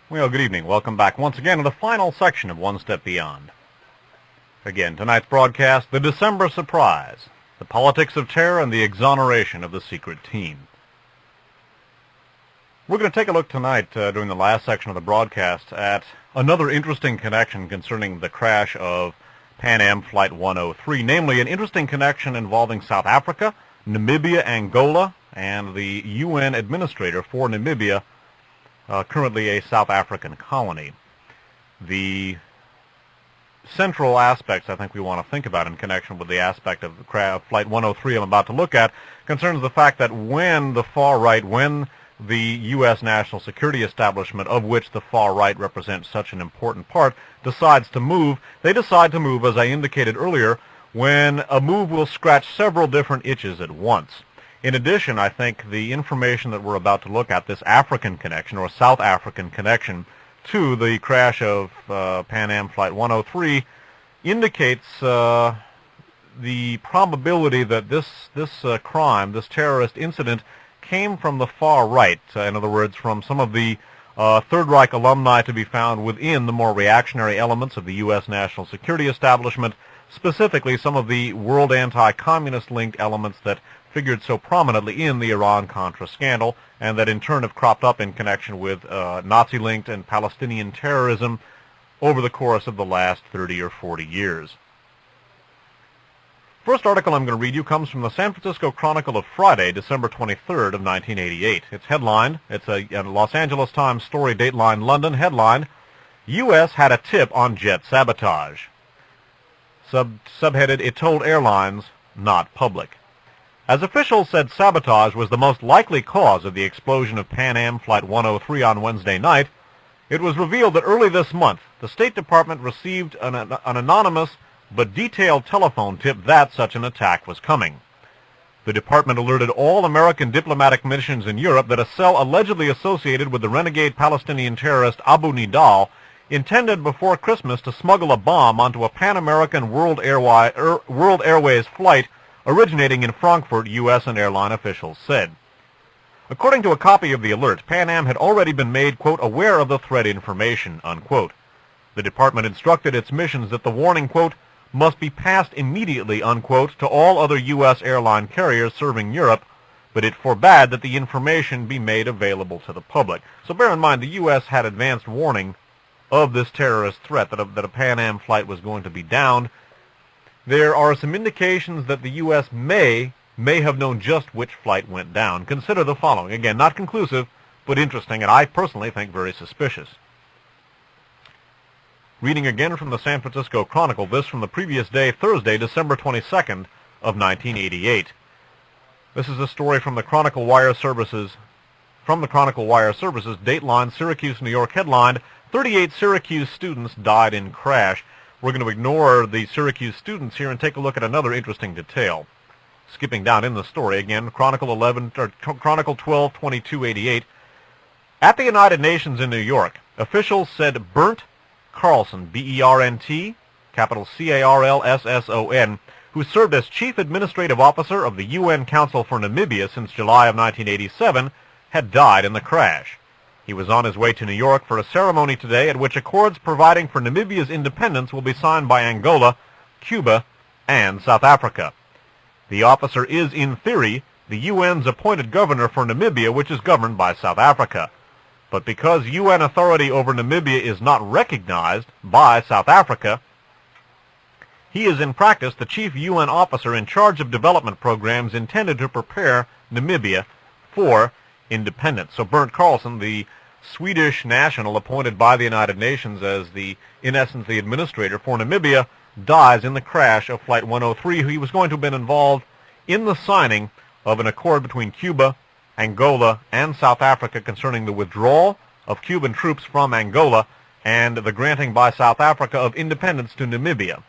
Well, good evening. Welcome back once again to the final section of One Step Beyond. Again, tonight's broadcast, the December surprise, the politics of terror and the exoneration of the secret team. We're going to take a look tonight, during the last section of the broadcast, at another interesting connection concerning the crash of PanAm Flight 103, namely an interesting connection involving South Africa, Namibia, Angola, and the UN administrator for Namibia, currently a South African colony. The central aspects I think we want to think about in connection with the aspect of Flight 103 I'm about to look at concerns the fact that when the far right, when the U.S. national security establishment, of which the far right represents such an important part, decides to move, they decide to move, as I indicated earlier, when a move will scratch several different itches at once. In addition, I think the information that we're about to look at, this African connection, or South African connection, to the crash of PanAm Flight 103, indicates the probability that this crime, this terrorist incident, came from the far right. In other words, from some of the Third Reich alumni to be found within the more reactionary elements of the U.S. national security establishment, specifically some of the world anti-communist linked elements that figured so prominently in the Iran-Contra scandal, and that in turn have cropped up in connection with Nazi-linked and Palestinian terrorism over the course of the last 30 or 40 years. First article I'm going to read you comes from the San Francisco Chronicle of Friday, December 23rd of 1988. It's headlined, it's a Los Angeles Times story, Dateline London, headline, U.S. had a tip on jet sabotage. Subheaded, it told airlines, not public. As officials said sabotage was the most likely cause of the explosion of PanAm Flight 103 on Wednesday night, it was revealed that early this month, the State Department received an anonymous but detailed telephone tip that such an attack was coming. The department alerted all American diplomatic missions in Europe that a cell allegedly associated with the renegade Palestinian terrorist Abu Nidal intended before Christmas to smuggle a bomb onto a Pan-American World Airways flight originating in Frankfurt, U.S. and airline officials said. According to a copy of the alert, PanAm had already been made, quote, aware of the threat information, unquote. The department instructed its missions that the warning, quote, must be passed immediately, unquote, to all other U.S. airline carriers serving Europe, but it forbade that the information be made available to the public. So bear in mind, the U.S. had advanced warning of this terrorist threat, that a PanAm flight was going to be downed. There are some indications that the U.S. may have known just which flight went down. Consider the following. Again, not conclusive, but interesting, and I personally think very suspicious. Reading again from the San Francisco Chronicle, this from the previous day, Thursday, December 22nd of 1988. This is a story from the Chronicle Wire Services, Dateline, Syracuse, New York, headlined, 38 Syracuse students died in crash. We're going to ignore the Syracuse students here and take a look at another interesting detail. Skipping down in the story again, Chronicle 12/22/88. At the United Nations in New York, officials said Bernd Carlson, B-E-R-N-T, capital C-A-R-L-S-S-O-N, who served as Chief Administrative Officer of the UN Council for Namibia since July of 1987, had died in the crash. He was on his way to New York for a ceremony today at which accords providing for Namibia's independence will be signed by Angola, Cuba, and South Africa. The officer is, in theory, the UN's appointed governor for Namibia, which is governed by South Africa. But because UN authority over Namibia is not recognized by South Africa, he is in practice the chief UN officer in charge of development programs intended to prepare Namibia for independence. So Bernd Carlson, the Swedish national appointed by the United Nations as in essence, the administrator for Namibia, dies in the crash of Flight 103. He was going to have been involved in the signing of an accord between Cuba, Angola, and South Africa concerning the withdrawal of Cuban troops from Angola and the granting by South Africa of independence to Namibia.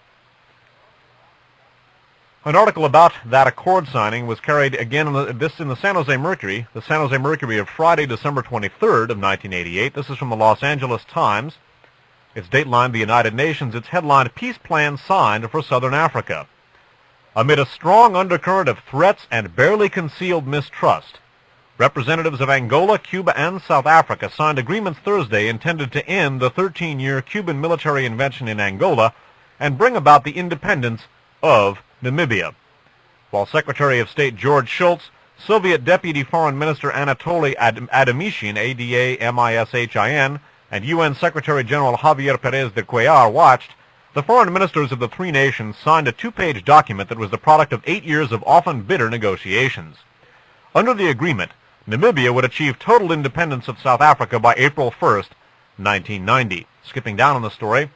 An article about that accord signing was carried again in the San Jose Mercury, the San Jose Mercury of Friday, December 23rd of 1988. This is from the Los Angeles Times. It's datelined the United Nations. It's headlined, Peace Plan Signed for Southern Africa. Amid a strong undercurrent of threats and barely concealed mistrust, Representatives of Angola, Cuba, and South Africa signed agreements Thursday intended to end the 13-year Cuban military intervention in Angola and bring about the independence of Namibia. While Secretary of State George Shultz, Soviet Deputy Foreign Minister Anatoly Adamishin, Adamishin, and UN Secretary General Javier Perez de Cuellar watched, the foreign ministers of the three nations signed a two-page document that was the product of 8 years of often bitter negotiations. Under the agreement, Namibia would achieve total independence of South Africa by April 1st, 1990. Skipping down on the story,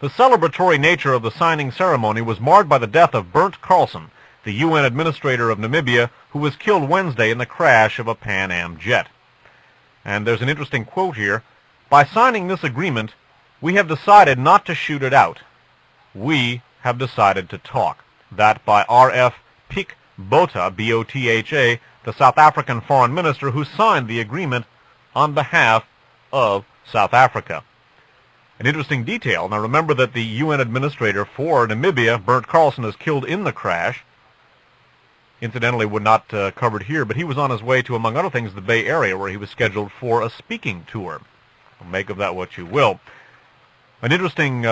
the celebratory nature of the signing ceremony was marred by the death of Bernd Carlson, the UN administrator of Namibia, who was killed Wednesday in the crash of a PanAm jet. And there's an interesting quote here. By signing this agreement, we have decided not to shoot it out. We have decided to talk. That by R.F. Pik Botha, B-O-T-H-A, the South African foreign minister who signed the agreement on behalf of South Africa. An interesting detail. Now remember that the UN administrator for Namibia, Bernd Carlson, is killed in the crash. Incidentally, would not covered here, but he was on his way to, among other things, the Bay Area, where he was scheduled for a speaking tour. Make of that what you will. An interesting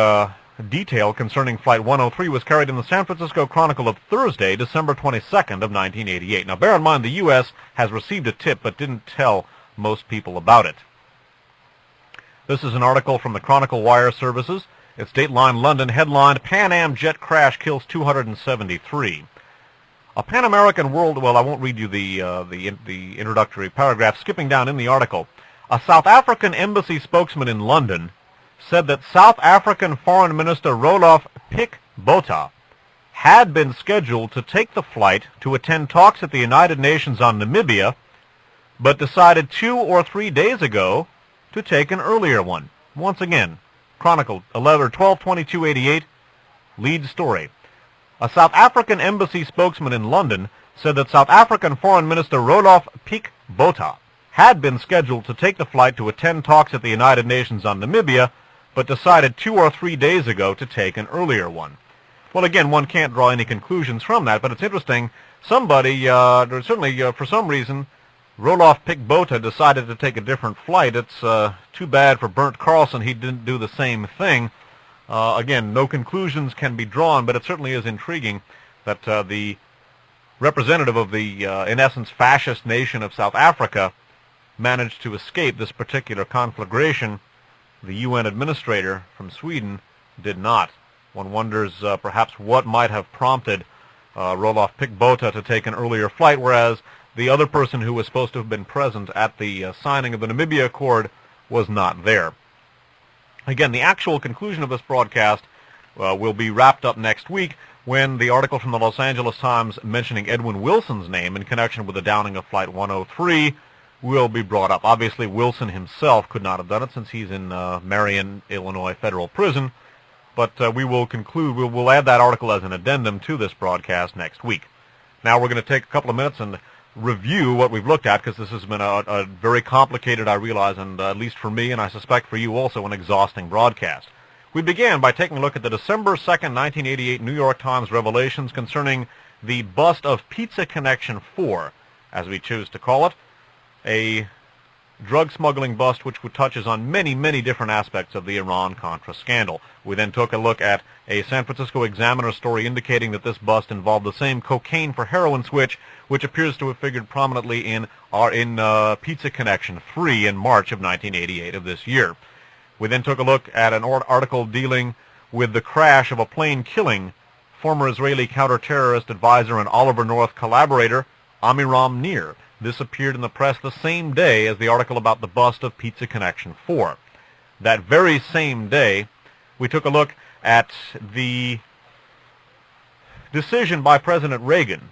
detail concerning Flight 103 was carried in the San Francisco Chronicle of Thursday, December 22nd of 1988. Now, bear in mind, the U.S. has received a tip but didn't tell most people about it. This is an article from the Chronicle Wire Services. It's Dateline London, headlined, PanAm jet crash kills 273. A Pan-American world... Well, I won't read you the introductory paragraph. Skipping down in the article, a South African embassy spokesman in London said that South African Foreign Minister Roloff Pik Botha had been scheduled to take the flight to attend talks at the United Nations on Namibia, but decided 2 or 3 days ago to take an earlier one. Once again, Chronicle 12/22/88, lead story. A South African embassy spokesman in London said that South African Foreign Minister Roloff Pik Botha had been scheduled to take the flight to attend talks at the United Nations on Namibia, but decided 2 or 3 days ago to take an earlier one. Well, again, one can't draw any conclusions from that, but it's interesting. Somebody, certainly for some reason, Roloff Pik Botha decided to take a different flight. It's too bad for Bernd Carlson he didn't do the same thing. Again, no conclusions can be drawn, but it certainly is intriguing that the representative of the, in essence, fascist nation of South Africa managed to escape this particular conflagration. The UN administrator from Sweden did not. One wonders perhaps what might have prompted Roloff Pik Botha to take an earlier flight, whereas the other person who was supposed to have been present at the signing of the Namibia Accord was not there. Again, the actual conclusion of this broadcast will be wrapped up next week when the article from the Los Angeles Times mentioning Edwin Wilson's name in connection with the downing of Flight 103 will be brought up. Obviously, Wilson himself could not have done it since he's in Marion, Illinois Federal Prison, but we will conclude, we'll add that article as an addendum to this broadcast next week. Now we're going to take a couple of minutes and review what we've looked at, because this has been a very complicated, I realize, and at least for me, and I suspect for you also, an exhausting broadcast. We began by taking a look at the December 2nd, 1988 New York Times revelations concerning the bust of Pizza Connection 4, as we choose to call it, a drug smuggling bust which touches on many, many different aspects of the Iran-Contra scandal. We then took a look at a San Francisco Examiner story indicating that this bust involved the same cocaine for heroin switch, which appears to have figured prominently in Pizza Connection 3 in March of 1988 of this year. We then took a look at an article dealing with the crash of a plane killing former Israeli counter-terrorist advisor and Oliver North collaborator Amiram Nir. This appeared in the press the same day as the article about the bust of Pizza Connection 4. That very same day, we took a look at the decision by President Reagan,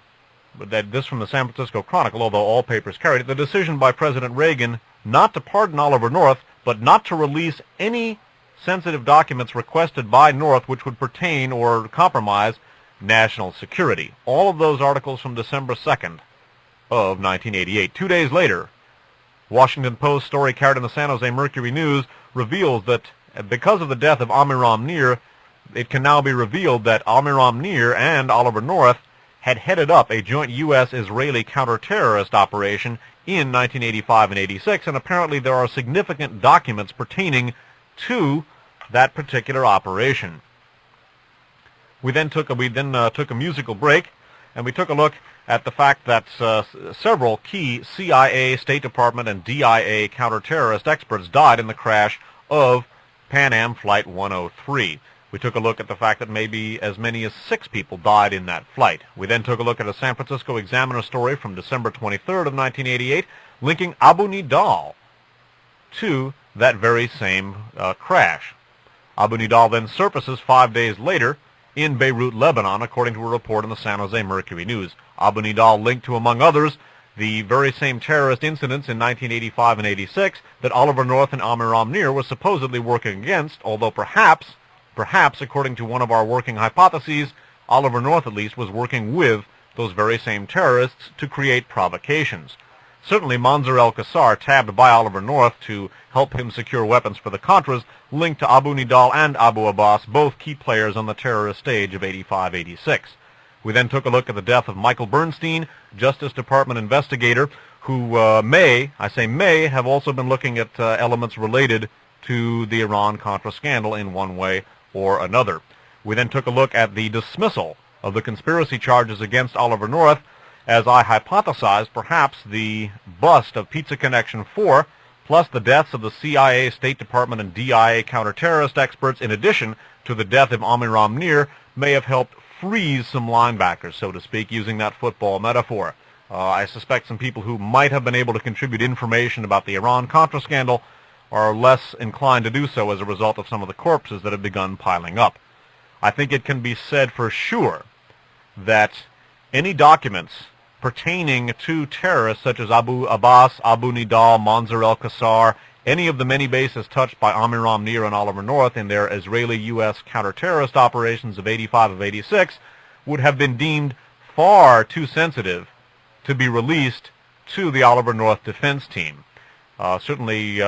this from the San Francisco Chronicle, although all papers carried it, the decision by President Reagan not to pardon Oliver North, but not to release any sensitive documents requested by North which would pertain or compromise national security. All of those articles from December 2nd of 1988. 2 days later, Washington Post story carried in the San Jose Mercury News reveals that because of the death of Amiram Nir, it can now be revealed that Amiram Nir and Oliver North had headed up a joint U.S.-Israeli counterterrorist operation in 1985 and 86, and apparently there are significant documents pertaining to that particular operation. We then took a musical break, and we took a look at the fact that several key CIA, State Department, and DIA counterterrorist experts died in the crash of PanAm Flight 103. We took a look at the fact that maybe as many as 6 people died in that flight. We then took a look at a San Francisco Examiner story from December 23rd of 1988 linking Abu Nidal to that very same crash. Abu Nidal then surfaces 5 days later in Beirut, Lebanon, according to a report in the San Jose Mercury News. Abu Nidal linked to, among others, the very same terrorist incidents in 1985 and 86 that Oliver North and Amiram Nir were supposedly working against, although perhaps, according to one of our working hypotheses, Oliver North at least was working with those very same terrorists to create provocations. Certainly Mansour al-Qassar, tabbed by Oliver North to help him secure weapons for the Contras, linked to Abu Nidal and Abu Abbas, both key players on the terrorist stage of 85-86. We then took a look at the death of Michael Bernstein, Justice Department investigator, who may have also been looking at elements related to the Iran-Contra scandal in one way or another. We then took a look at the dismissal of the conspiracy charges against Oliver North. As I hypothesized, perhaps the bust of Pizza Connection 4, plus the deaths of the CIA, State Department, and DIA counterterrorist experts, in addition to the death of Amiram Nir, may have helped freeze some linebackers, so to speak, using that football metaphor. I suspect some people who might have been able to contribute information about the Iran-Contra scandal are less inclined to do so as a result of some of the corpses that have begun piling up. I think it can be said for sure that any documents pertaining to terrorists such as Abu Abbas, Abu Nidal, Mansour al-Qassar, any of the many bases touched by Amiram Nir and Oliver North in their Israeli-U.S. counterterrorist operations of 85 of 86 would have been deemed far too sensitive to be released to the Oliver North defense team. Certainly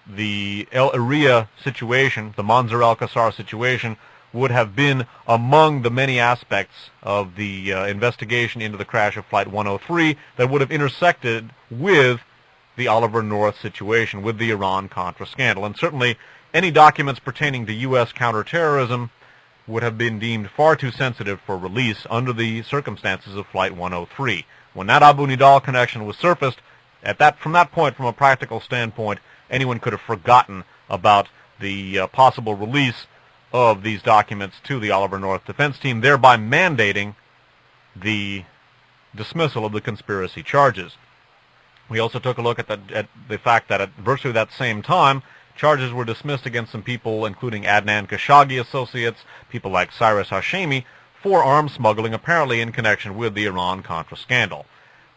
the El Iria situation, the Mansour al-Qassar situation, would have been among the many aspects of the investigation into the crash of Flight 103 that would have intersected with the Oliver North situation, with the Iran-Contra scandal. And certainly any documents pertaining to U.S. counterterrorism would have been deemed far too sensitive for release under the circumstances of Flight 103. When that Abu Nidal connection was surfaced, from that point, from a practical standpoint, anyone could have forgotten about the possible release of these documents to the Oliver North defense team, thereby mandating the dismissal of the conspiracy charges. We also took a look at the fact that at virtually that same time, charges were dismissed against some people, including Adnan Khashoggi associates, people like Cyrus Hashemi, for arms smuggling, apparently in connection with the Iran-Contra scandal.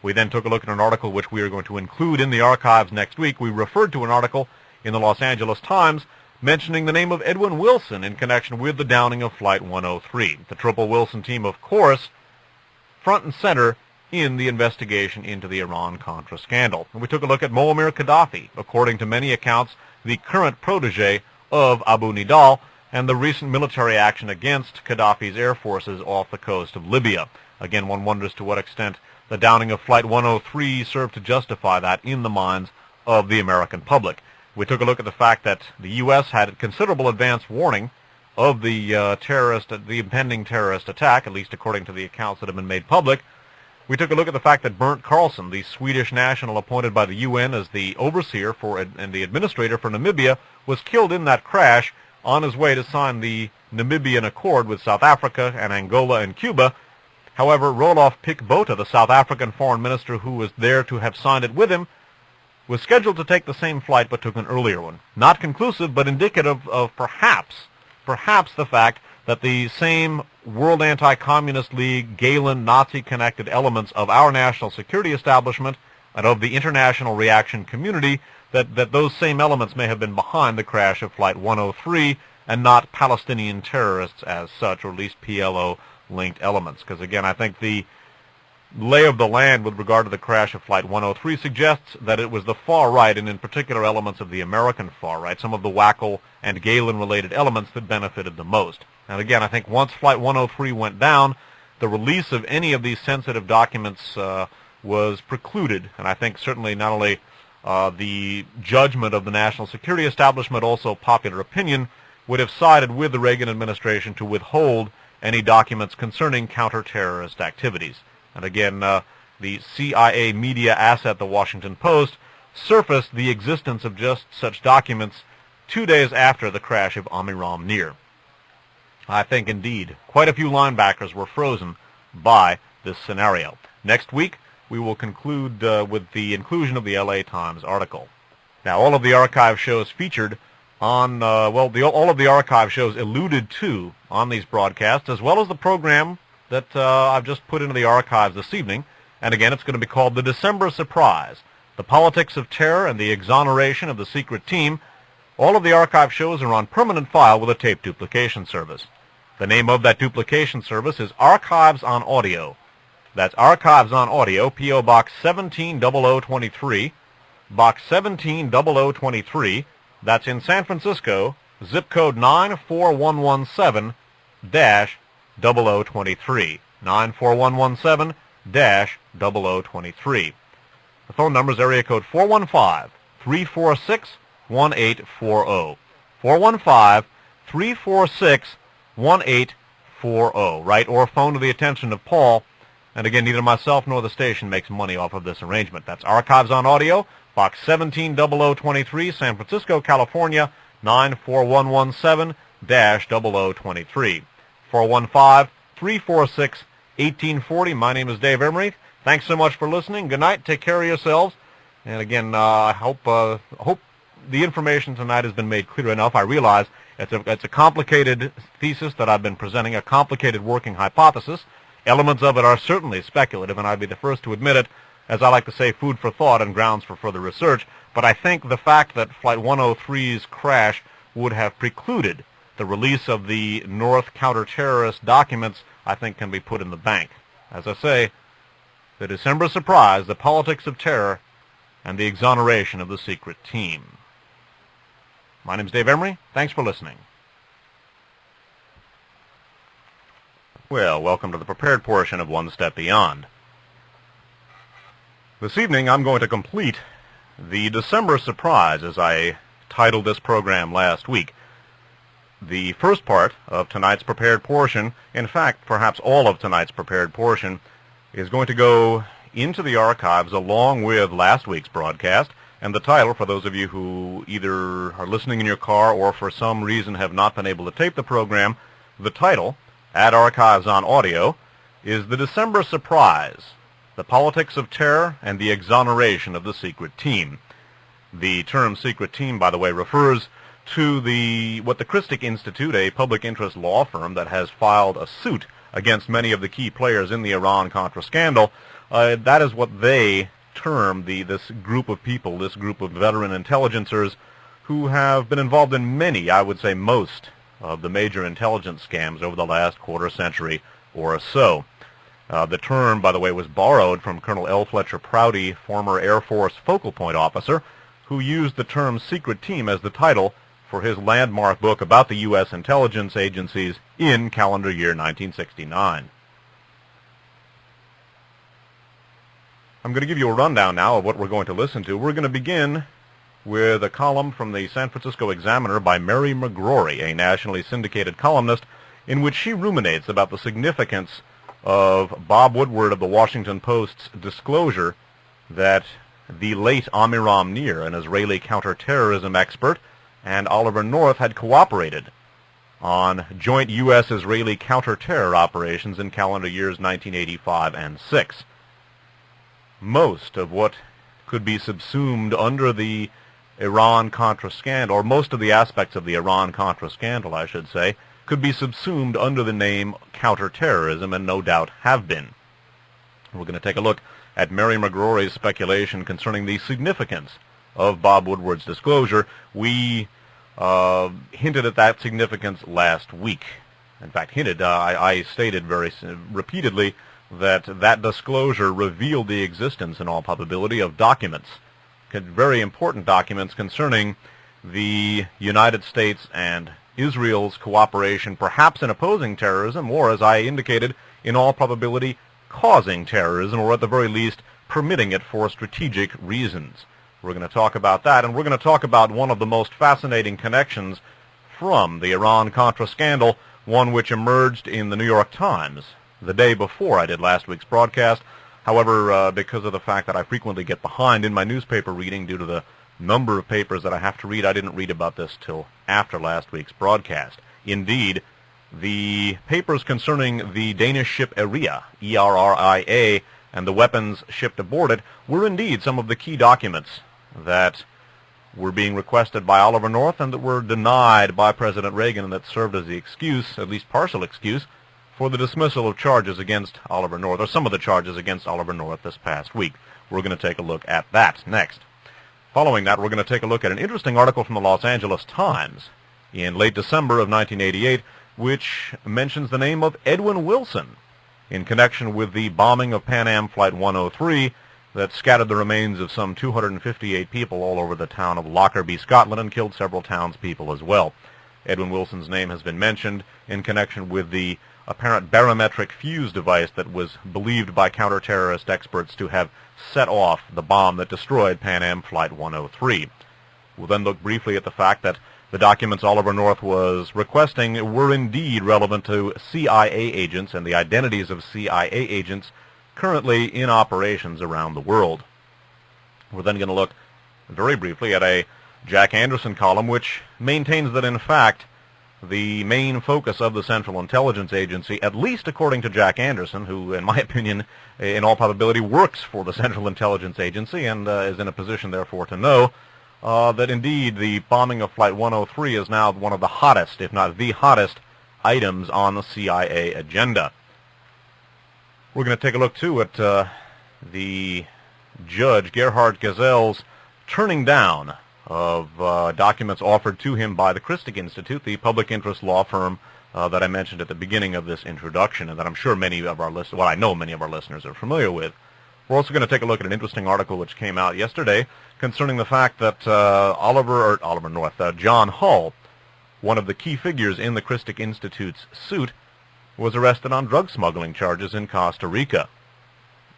We then took a look at an article which we are going to include in the archives next week. We referred to an article in the Los Angeles Times mentioning the name of Edwin Wilson in connection with the downing of Flight 103. The Triple Wilson team, of course, front and center in the investigation into the Iran-Contra scandal. And we took a look at Muammar Gaddafi, according to many accounts, the current protege of Abu Nidal, and the recent military action against Gaddafi's air forces off the coast of Libya. Again, one wonders to what extent the downing of Flight 103 served to justify that in the minds of the American public. We took a look at the fact that the U.S. had considerable advance warning of the impending terrorist attack, at least according to the accounts that have been made public. We took a look at the fact that Bernd Carlson, the Swedish national appointed by the UN as the overseer and the administrator for Namibia, was killed in that crash on his way to sign the Namibian Accord with South Africa and Angola and Cuba. However, Rolof Pick-Botha, the South African foreign minister who was there to have signed it with him, was scheduled to take the same flight but took an earlier one. Not conclusive, but indicative of perhaps the fact that the same World Anti-Communist League, Galen, Nazi-connected elements of our national security establishment and of the international reaction community, that those same elements may have been behind the crash of Flight 103 and not Palestinian terrorists as such, or at least PLO-linked elements. Because again, I think the lay of the land with regard to the crash of Flight 103 suggests that it was the far right, and in particular elements of the American far right, some of the Wackel and Galen-related elements that benefited the most. And again, I think once Flight 103 went down, the release of any of these sensitive documents was precluded, and I think certainly not only the judgment of the national security establishment, also popular opinion, would have sided with the Reagan administration to withhold any documents concerning counter-terrorist activities. And again, the CIA media asset, the Washington Post, surfaced the existence of just such documents 2 days after the crash of Amiram Nir. I think, indeed, quite a few linebackers were frozen by this scenario. Next week, we will conclude with the inclusion of the LA Times article. Now, all of the archive shows featured on, all of the archive shows alluded to on these broadcasts, as well as the program that I've just put into the archives this evening. And again, it's going to be called The December Surprise, The Politics of Terror and the Exoneration of the Secret Team. All of the archive shows are on permanent file with a tape duplication service. The name of that duplication service is Archives on Audio. That's Archives on Audio, P.O. Box 170023, Box 170023. That's in San Francisco, zip code 94117-0023, 94117-0023. The phone number is area code 415-346-1840, 415-346-1840. Write or phone to the attention of Paul. And again, neither myself nor the station makes money off of this arrangement. That's Archives on Audio, Box 170023, San Francisco, California, 94117-0023. 415-346-1840. My name is Dave Emory. Thanks so much for listening. Good night. Take care of yourselves. And again, I hope the information tonight has been made clear enough. I realize it's a complicated thesis that I've been presenting, a complicated working hypothesis. Elements of it are certainly speculative, and I'd be the first to admit it. As I like to say, food for thought and grounds for further research. But I think the fact that Flight 103's crash would have precluded the release of the North counter-terrorist documents, I think, can be put in the bank. As I say, the December surprise, the politics of terror, and the exoneration of the secret team. My name's Dave Emory. Thanks for listening. Well, welcome to the prepared portion of One Step Beyond. This evening, I'm going to complete the December surprise, as I titled this program last week. The first part of tonight's prepared portion, in fact, perhaps all of tonight's prepared portion, is going to go into the archives along with last week's broadcast. And the title, for those of you who either are listening in your car or for some reason have not been able to tape the program, the title, at Archives on Audio, is The December Surprise, The Politics of Terror and the Exoneration of the Secret Team. The term secret team, by the way, refers to what the Christic Institute, a public interest law firm that has filed a suit against many of the key players in the Iran-Contra scandal. That is what they term this group of people, this group of veteran intelligencers who have been involved in many, I would say most, of the major intelligence scams over the last quarter century or so. The term, by the way, was borrowed from Colonel L. Fletcher Prouty, former Air Force focal point officer, who used the term secret team as the title for his landmark book about the U.S. intelligence agencies in calendar year 1969. I'm going to give you a rundown now of what we're going to listen to. We're going to begin with a column from the San Francisco Examiner by Mary McGrory, a nationally syndicated columnist, in which she ruminates about the significance of Bob Woodward of the Washington Post's disclosure that the late Amiram Nir, an Israeli counterterrorism expert, and Oliver North had cooperated on joint U.S.-Israeli counter-terror operations in calendar years 1985 and 6. Most of what could be subsumed under the Iran-Contra scandal, or most of the aspects of the Iran-Contra scandal, I should say, could be subsumed under the name counterterrorism, and no doubt have been. We're going to take a look at Mary McGrory's speculation concerning the significance of Bob Woodward's disclosure. We hinted at that significance last week. In fact, I stated very repeatedly that disclosure revealed the existence, in all probability, of documents, very important documents concerning the United States and Israel's cooperation perhaps in opposing terrorism, or, as I indicated, in all probability causing terrorism, or at the very least permitting it for strategic reasons. We're going to talk about that, and we're going to talk about one of the most fascinating connections from the Iran-Contra scandal, one which emerged in the New York Times the day before I did last week's broadcast. However, because of the fact that I frequently get behind in my newspaper reading due to the number of papers that I have to read, I didn't read about this till after last week's broadcast. Indeed, the papers concerning the Danish ship Eria, E-R-R-I-A, and the weapons shipped aboard it were indeed some of the key documents that were being requested by Oliver North and that were denied by President Reagan, and that served as the excuse, at least partial excuse, for the dismissal of charges against Oliver North, or some of the charges against Oliver North this past week. We're going to take a look at that next. Following that, we're going to take a look at an interesting article from the Los Angeles Times in late December of 1988, which mentions the name of Edwin Wilson in connection with the bombing of PanAm Flight 103 that scattered the remains of some 258 people all over the town of Lockerbie, Scotland, and killed several townspeople as well. Edwin Wilson's name has been mentioned in connection with the apparent barometric fuse device that was believed by counter-terrorist experts to have set off the bomb that destroyed PanAm Flight 103. We'll then look briefly at the fact that the documents Oliver North was requesting were indeed relevant to CIA agents and the identities of CIA agents currently in operations around the world. We're then going to look very briefly at a Jack Anderson column which maintains that, in fact, the main focus of the Central Intelligence Agency, at least according to Jack Anderson, who, in my opinion, in all probability works for the Central Intelligence Agency and is in a position, therefore, to know that indeed the bombing of Flight 103 is now one of the hottest, if not the hottest, items on the CIA agenda. We're going to take a look, too, at the judge, Gerhard Gazel's, turning down of documents offered to him by the Christic Institute, the public interest law firm that I mentioned at the beginning of this introduction, and that I'm sure many of our listeners, well, I know many of our listeners are familiar with. We're also going to take a look at an interesting article which came out yesterday concerning the fact that John Hull, one of the key figures in the Christic Institute's suit, was arrested on drug smuggling charges in Costa Rica.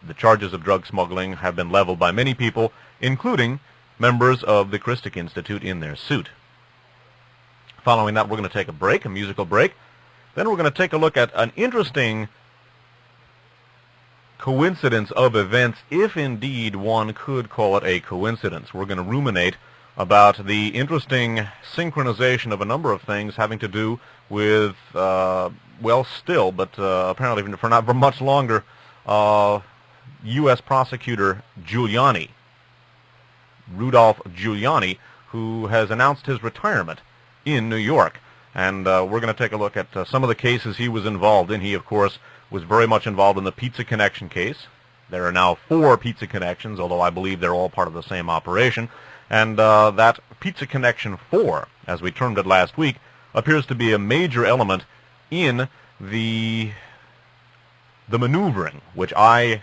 The charges of drug smuggling have been leveled by many people, including members of the Christic Institute in their suit. Following that, we're going to take a break, a musical break. Then we're going to take a look at an interesting coincidence of events, if indeed one could call it a coincidence. We're going to ruminate about the interesting synchronization of a number of things having to do with, apparently for not for much longer, U.S. prosecutor Giuliani, Rudolph Giuliani, who has announced his retirement in New York. And we're going to take a look at some of the cases he was involved in. He, of course, was very much involved in the Pizza Connection case. There are now 4 Pizza Connections, although I believe they're all part of the same operation. And that Pizza Connection 4, as we termed it last week, appears to be a major element in the maneuvering, which I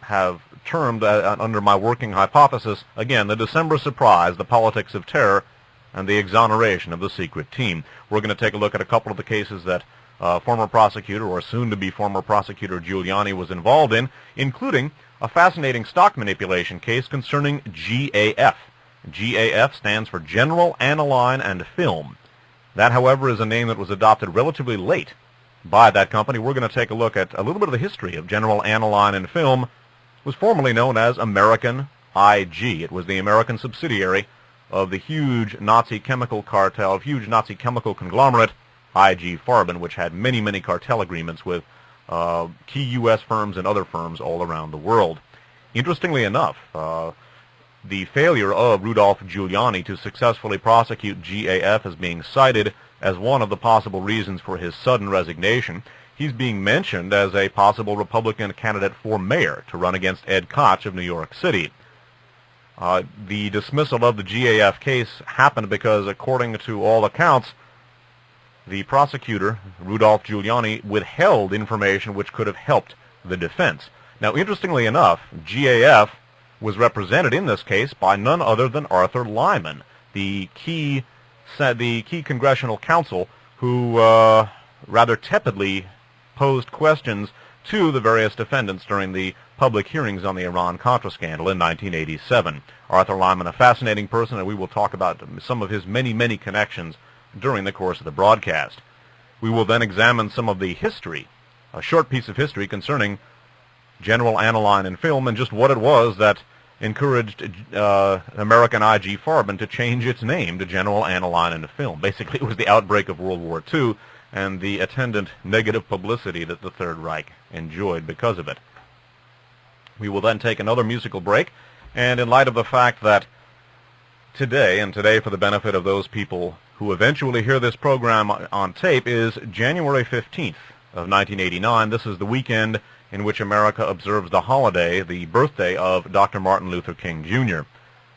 have termed under my working hypothesis, again, the December surprise, the politics of terror, and the exoneration of the secret team. We're going to take a look at a couple of the cases that former prosecutor, or soon-to-be former prosecutor Giuliani, was involved in, including a fascinating stock manipulation case concerning GAF. GAF stands for General Aniline and Film. That, however, is a name that was adopted relatively late by that company. We're going to take a look at a little bit of the history of General Aniline and Film. It was formerly known as American IG. It was the American subsidiary of the huge Nazi chemical cartel, huge Nazi chemical conglomerate, IG Farben, which had many, many cartel agreements with key U.S. firms and other firms all around the world. Interestingly enough, the failure of Rudolph Giuliani to successfully prosecute GAF is being cited as one of the possible reasons for his sudden resignation. He's being mentioned as a possible Republican candidate for mayor to run against Ed Koch of New York City. The dismissal of the GAF case happened because, according to all accounts, the prosecutor, Rudolph Giuliani, withheld information which could have helped the defense. Now, interestingly enough, GAF was represented in this case by none other than Arthur Lyman, the key the key congressional counsel who rather tepidly posed questions to the various defendants during the public hearings on the Iran-Contra scandal in 1987. Arthur Lyman, a fascinating person, and we will talk about some of his many, many connections during the course of the broadcast. We will then examine some of the history, a short piece of history concerning General Aniline in film and just what it was that encouraged American I.G. Farben to change its name to General Aniline in film. Basically, it was the outbreak of World War II and the attendant negative publicity that the Third Reich enjoyed because of it. We will then take another musical break, and in light of the fact that today for the benefit of those people who eventually hear this program on tape, is January 15th of 1989. This is the weekend in which America observes the holiday, the birthday of Dr. Martin Luther King, Jr.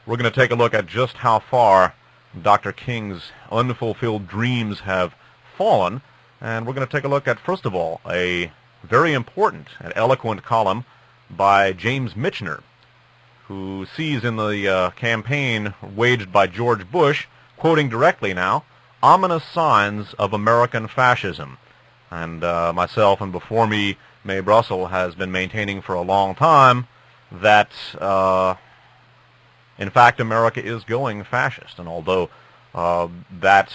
We're going to take a look at just how far Dr. King's unfulfilled dreams have fallen, and we're going to take a look at, first of all, a very important and eloquent column by James Michener, who sees in the campaign waged by George Bush, quoting directly now, ominous signs of American fascism. And myself and before me, Mae Brussel, has been maintaining for a long time that, in fact, America is going fascist. And although that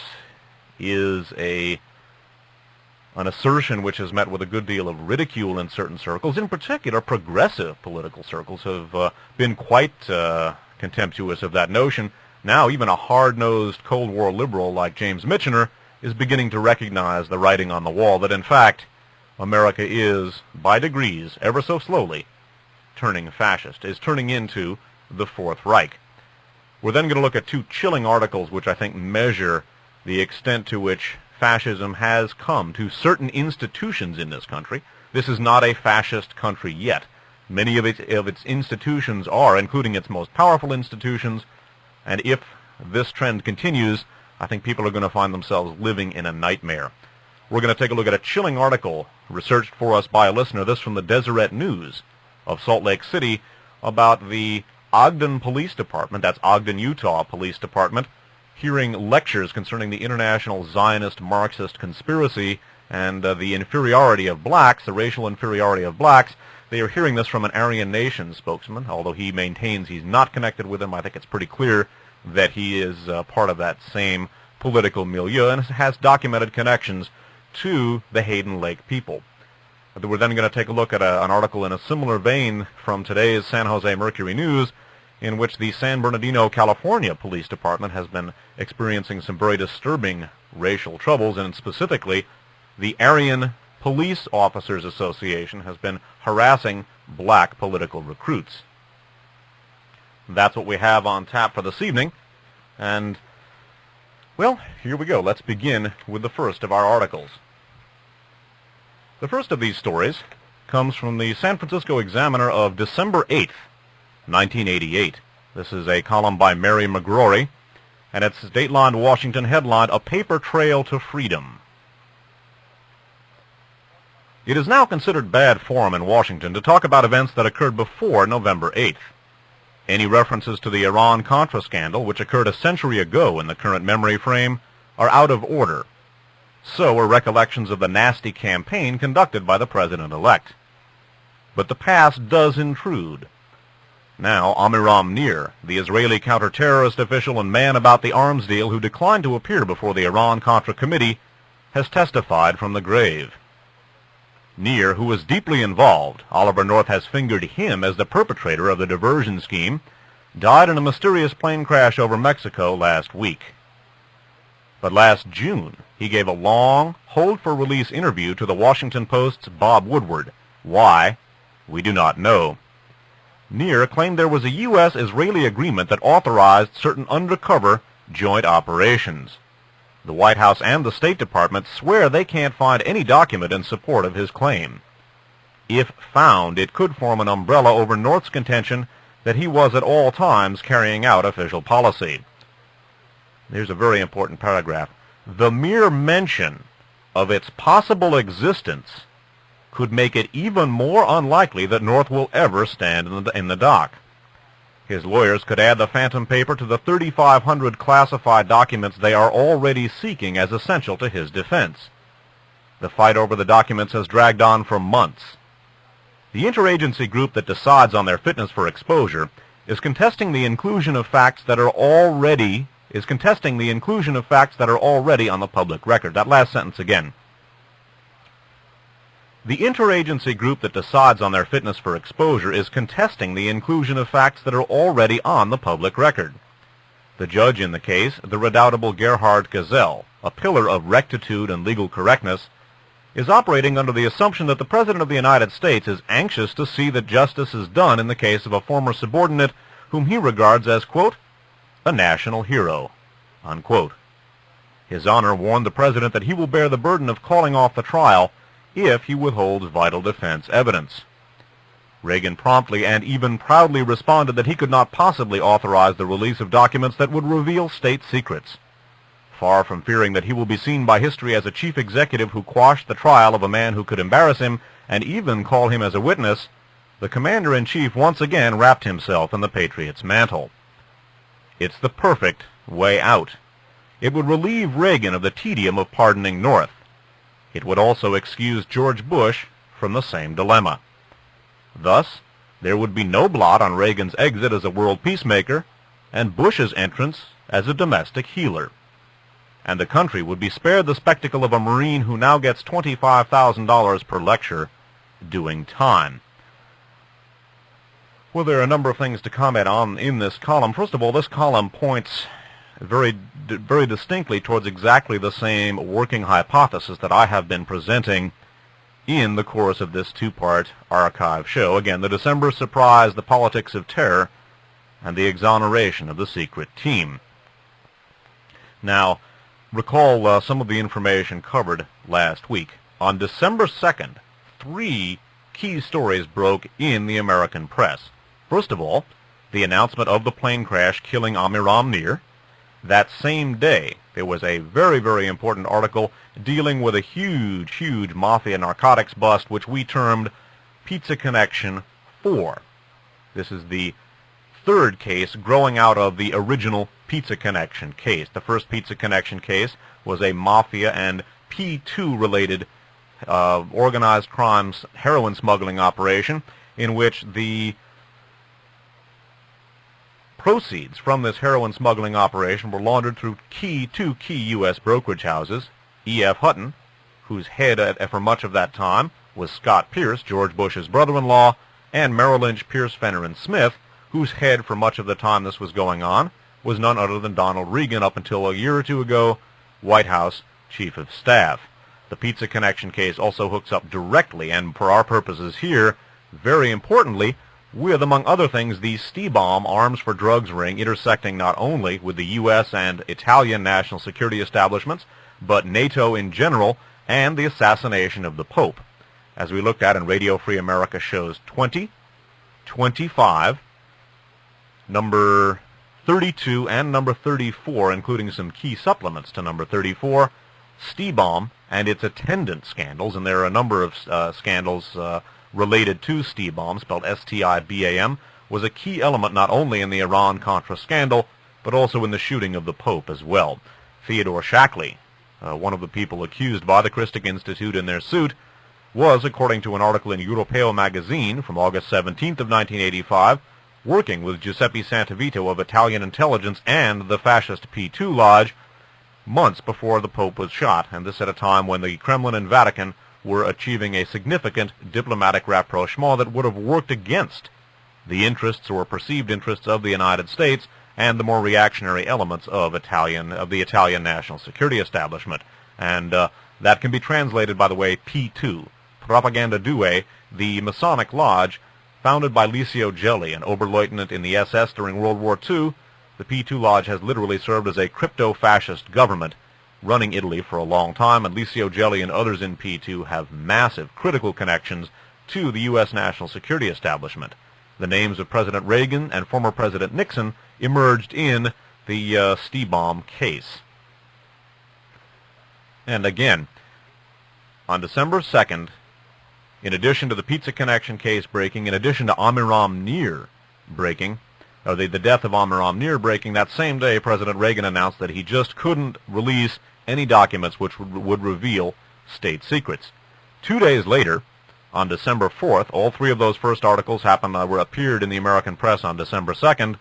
is an assertion which has met with a good deal of ridicule in certain circles, in particular progressive political circles have been quite contemptuous of that notion. Now even a hard-nosed Cold War liberal like James Michener is beginning to recognize the writing on the wall that, in fact, America is, by degrees, ever so slowly, turning fascist, is turning into the Fourth Reich. We're then going to look at two chilling articles which I think measure the extent to which fascism has come to certain institutions in this country. This is not a fascist country yet. Many of its institutions are, including its most powerful institutions, and if this trend continues, I think people are going to find themselves living in a nightmare. We're going to take a look at a chilling article researched for us by a listener, this from the Deseret News of Salt Lake City, about the Ogden Police Department, that's Ogden, Utah Police Department, hearing lectures concerning the international Zionist Marxist conspiracy and the inferiority of blacks, the racial inferiority of blacks. They are hearing this from an Aryan Nation spokesman, although he maintains he's not connected with them. I think it's pretty clear that he is part of that same political milieu and has documented connections to the Hayden Lake people. We're then going to take a look at an article in a similar vein from today's San Jose Mercury News, in which the San Bernardino, California Police Department has been experiencing some very disturbing racial troubles, and specifically the Aryan Police Officers Association has been harassing black political recruits. That's what we have on tap for this evening, and, well, here we go. Let's begin with the first of our articles. The first of these stories comes from the San Francisco Examiner of December 8th, 1988. This is a column by Mary McGrory, and it's Dateline Washington headlined, "A Paper Trail to Freedom." It is now considered bad form in Washington to talk about events that occurred before November 8th. Any references to the Iran-Contra scandal, which occurred a century ago in the current memory frame, are out of order. So are recollections of the nasty campaign conducted by the president-elect. But the past does intrude. Now, Amiram Nir, the Israeli counter-terrorist official and man about the arms deal who declined to appear before the Iran-Contra committee, has testified from the grave. Nir, who was deeply involved, Oliver North has fingered him as the perpetrator of the diversion scheme, died in a mysterious plane crash over Mexico last week. But last June, he gave a long, hold-for-release interview to the Washington Post's Bob Woodward. Why? We do not know. Nir claimed there was a U.S.-Israeli agreement that authorized certain undercover joint operations. The White House and the State Department swear they can't find any document in support of his claim. If found, it could form an umbrella over North's contention that he was at all times carrying out official policy. There's a very important paragraph. The mere mention of its possible existence could make it even more unlikely that North will ever stand in the dock. His lawyers could add the phantom paper to the 3,500 classified documents they are already seeking as essential to his defense. The fight over the documents has dragged on for months. The interagency group that decides on their fitness for exposure is contesting the inclusion of facts that are already on the public record. That last sentence again. The interagency group that decides on their fitness for exposure is contesting the inclusion of facts that are already on the public record. The judge in the case, the redoubtable Gerhard Gesell, a pillar of rectitude and legal correctness, is operating under the assumption that the President of the United States is anxious to see that justice is done in the case of a former subordinate whom he regards as, quote, a national hero, unquote. His Honor warned the President that he will bear the burden of calling off the trial if he withholds vital defense evidence. Reagan promptly and even proudly responded that he could not possibly authorize the release of documents that would reveal state secrets. Far from fearing that he will be seen by history as a chief executive who quashed the trial of a man who could embarrass him and even call him as a witness, the commander-in-chief once again wrapped himself in the Patriot's mantle. It's the perfect way out. It would relieve Reagan of the tedium of pardoning North. It would also excuse George Bush from the same dilemma. Thus, there would be no blot on Reagan's exit as a world peacemaker and Bush's entrance as a domestic healer. And the country would be spared the spectacle of a Marine who now gets $25,000 per lecture doing time. Well, there are a number of things to comment on in this column. First of all, this column points very distinctly towards exactly the same working hypothesis that I have been presenting in the course of this two-part archive show. Again, the December surprise, the politics of terror, and the exoneration of the secret team. Now, recall some of the information covered last week. On December 2nd, 3 key stories broke in the American press. First of all, the announcement of the plane crash killing Amiram Nir. That same day, there was a very, very important article dealing with a huge, huge mafia narcotics bust, which we termed Pizza Connection 4. This is the third case growing out of the original Pizza Connection case. The first Pizza Connection case was a mafia and P2-related organized crimes heroin smuggling operation in which the proceeds from this heroin smuggling operation were laundered through two key U.S. brokerage houses, E.F. Hutton, whose head for much of that time was Scott Pierce, George Bush's brother-in-law, and Merrill Lynch, Pierce, Fenner, and Smith, whose head for much of the time this was going on was none other than Donald Regan, up until a year or two ago, White House Chief of Staff. The Pizza Connection case also hooks up directly, and for our purposes here, very importantly, with, among other things, the Stiebaum arms for drugs ring intersecting not only with the U.S. and Italian national security establishments, but NATO in general, and the assassination of the Pope. As we looked at in Radio Free America shows 20, 25, number 32, and number 34, including some key supplements to number 34, Stiebaum and its attendant scandals, and there are a number of scandals related to Stiebaum, spelled S-T-I-B-A-M, was a key element not only in the Iran-Contra scandal, but also in the shooting of the Pope as well. Theodore Shackley, one of the people accused by the Christic Institute in their suit, was, according to an article in Europeo magazine from August 17th of 1985, working with Giuseppe Santavito of Italian intelligence and the fascist P2 Lodge months before the Pope was shot, and this at a time when the Kremlin and Vatican were achieving a significant diplomatic rapprochement that would have worked against the interests or perceived interests of the United States and the more reactionary elements of the Italian national security establishment. And that can be translated, by the way, P2, Propaganda Due, the Masonic Lodge, founded by Licio Gelli, an Oberleutnant in the SS during World War II. The P2 Lodge has literally served as a crypto-fascist government running Italy for a long time, and Licio Gelli and others in P2 have massive critical connections to the U.S. national security establishment. The names of President Reagan and former President Nixon emerged in the Stiebaum case. And again, on December 2nd, in addition to the Pizza Connection case breaking, in addition to Amiram Nir breaking, the death of Amiram Nir breaking, that same day President Reagan announced that he just couldn't release any documents which would reveal state secrets. 2 days later, on December 4th, all three of those first articles appeared in the American press on December 2nd.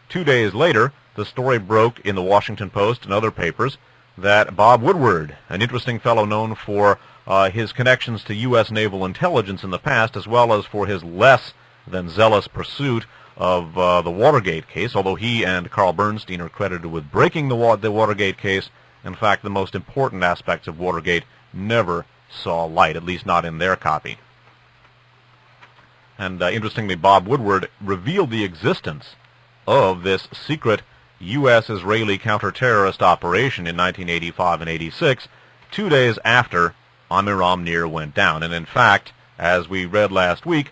2 days later, the story broke in the Washington Post and other papers that Bob Woodward, an interesting fellow known for his connections to U.S. naval intelligence in the past, as well as for his less than zealous pursuit of the Watergate case, although he and Carl Bernstein are credited with breaking the Watergate case. In fact, the most important aspects of Watergate never saw light, at least not in their copy. And interestingly, Bob Woodward revealed the existence of this secret U.S.-Israeli counter-terrorist operation in 1985 and 86, 2 days after Amiram Nir went down. And in fact, as we read last week,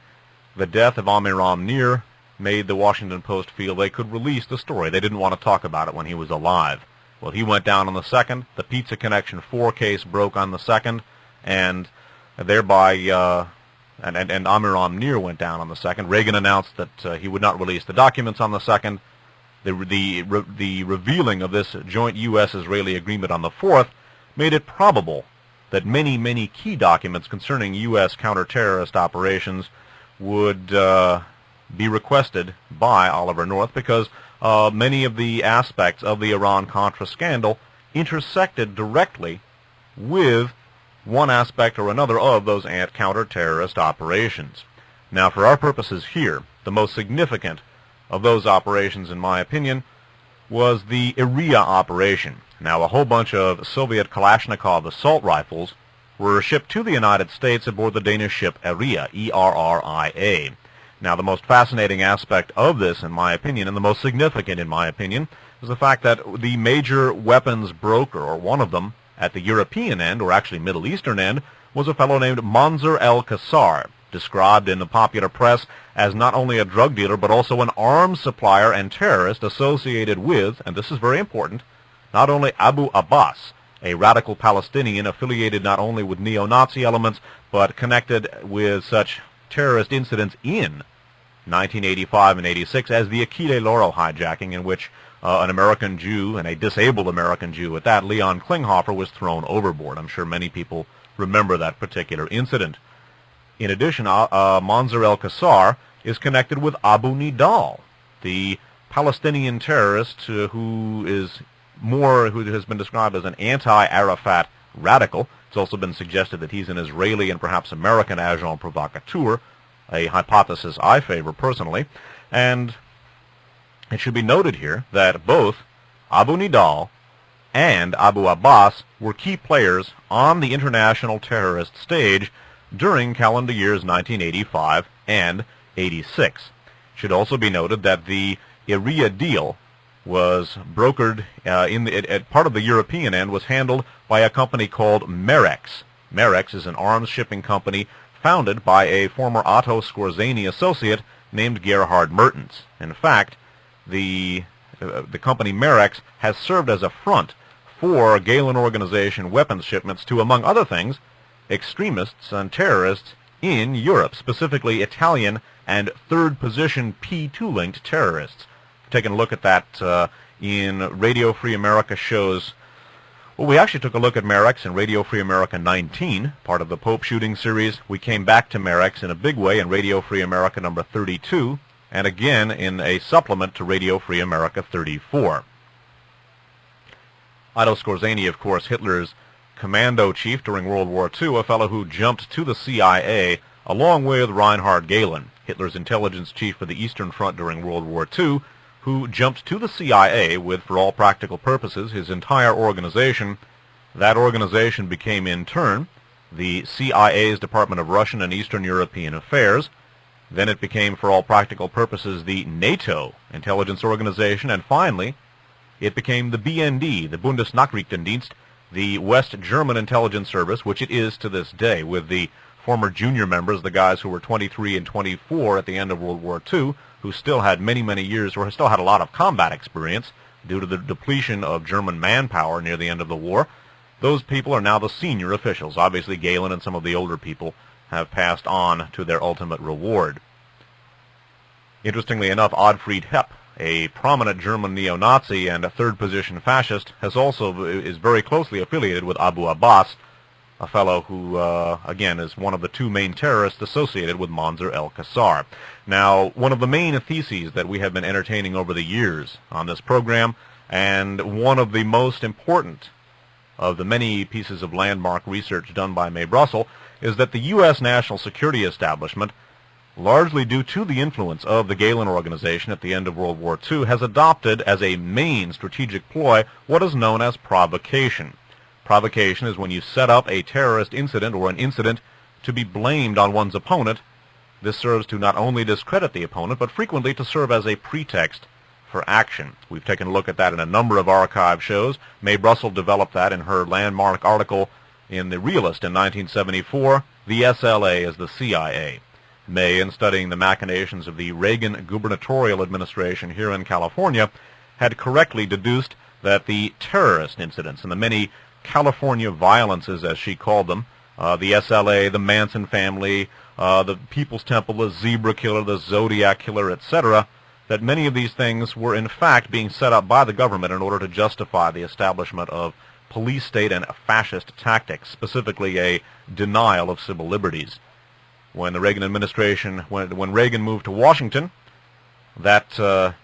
the death of Amiram Nir made the Washington Post feel they could release the story. They didn't want to talk about it when he was alive. Well, he went down on the 2nd. The Pizza Connection 4 case broke on the 2nd, and thereby, and Amiram Nir went down on the 2nd. Reagan announced that he would not release the documents on the 2nd. The revealing of this joint U.S.-Israeli agreement on the 4th made it probable that many, many key documents concerning U.S. counter-terrorist operations would be requested by Oliver North, because many of the aspects of the Iran-Contra scandal intersected directly with one aspect or another of those counter-terrorist operations. Now, for our purposes here, the most significant of those operations, in my opinion, was the Iria operation. Now, a whole bunch of Soviet Kalashnikov assault rifles were shipped to the United States aboard the Danish ship Iria, E-R-R-I-A. Now, the most fascinating aspect of this, in my opinion, and the most significant, in my opinion, is the fact that the major weapons broker, or one of them, at the European end, or actually Middle Eastern end, was a fellow named Manzur el-Kassar, described in the popular press as not only a drug dealer, but also an arms supplier and terrorist associated with, and this is very important, not only Abu Abbas, a radical Palestinian affiliated not only with neo-Nazi elements, but connected with such terrorist incidents in 1985 and 86 as the Achille Lauro hijacking, in which an American Jew, and a disabled American Jew at that, Leon Klinghoffer, was thrown overboard. I'm sure many people remember that particular incident. In addition, Manzur el-Kassar is connected with Abu Nidal, the Palestinian terrorist who has been described as an anti-Arafat radical. It's also been suggested that he's an Israeli and perhaps American agent provocateur, a hypothesis I favor personally. And it should be noted here that both Abu Nidal and Abu Abbas were key players on the international terrorist stage during calendar years 1985 and 86. It should also be noted that the Iria deal was brokered at part of the European end was handled by a company called Merex. Merex is an arms shipping company founded by a former Otto Skorzeny associate named Gerhard Mertens. In fact, the company Merex has served as a front for Galen organization weapons shipments to, among other things, extremists and terrorists in Europe, specifically Italian and third position P2-linked terrorists. Taking a look at that in Radio Free America shows. Well, we actually took a look at Merex in Radio Free America 19, part of the Pope shooting series. We came back to Merex in a big way in Radio Free America number 32, and again in a supplement to Radio Free America 34. Otto Skorzeny, of course, Hitler's commando chief during World War II, a fellow who jumped to the CIA along with Reinhard Gehlen, Hitler's intelligence chief for the Eastern Front during World War II, who jumped to the CIA with, for all practical purposes, his entire organization. That organization became, in turn, the CIA's Department of Russian and Eastern European Affairs. Then it became, for all practical purposes, the NATO intelligence organization, and finally, it became the BND, the Bundesnachrichtendienst, the West German intelligence service, which it is to this day, with the former junior members, the guys who were 23 and 24 at the end of World War II, who still had many, many years, or still had a lot of combat experience due to the depletion of German manpower near the end of the war. Those people are now the senior officials. Obviously, Gehlen and some of the older people have passed on to their ultimate reward. Interestingly enough, Ottfried Hepp, a prominent German neo-Nazi and a third-position fascist, is very closely affiliated with Abu Abbas, a fellow who, again, is one of the two main terrorists associated with Mansour el-Qassar. Now, one of the main theses that we have been entertaining over the years on this program, and one of the most important of the many pieces of landmark research done by Mae Brussell, is that the U.S. national security establishment, largely due to the influence of the Gehlen Organization at the end of World War II, has adopted as a main strategic ploy what is known as provocation. Provocation is when you set up a terrorist incident or an incident to be blamed on one's opponent. This serves to not only discredit the opponent, but frequently to serve as a pretext for action. We've taken a look at that in a number of archive shows. Mae Brussell developed that in her landmark article in The Realist in 1974, The SLA as the CIA. May, in studying the machinations of the Reagan gubernatorial administration here in California, had correctly deduced that the terrorist incidents and the many California violences, as she called them, the SLA, the Manson family, the People's Temple, the Zebra Killer, the Zodiac Killer, etc., that many of these things were in fact being set up by the government in order to justify the establishment of police state and fascist tactics, specifically a denial of civil liberties. When the Reagan administration, when Reagan moved to Washington, that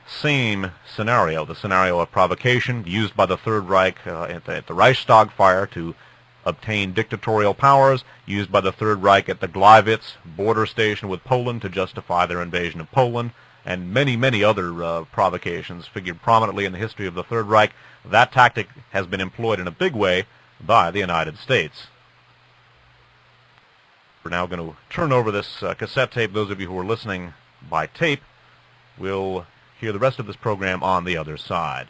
same scenario, the scenario of provocation used by the Third Reich at the Reichstag fire to obtain dictatorial powers, used by the Third Reich at the Gleiwitz border station with Poland to justify their invasion of Poland, and many, many other provocations figured prominently in the history of the Third Reich. That tactic has been employed in a big way by the United States. We're now going to turn over this cassette tape. Those of you who are listening by tape will hear the rest of this program on the other side.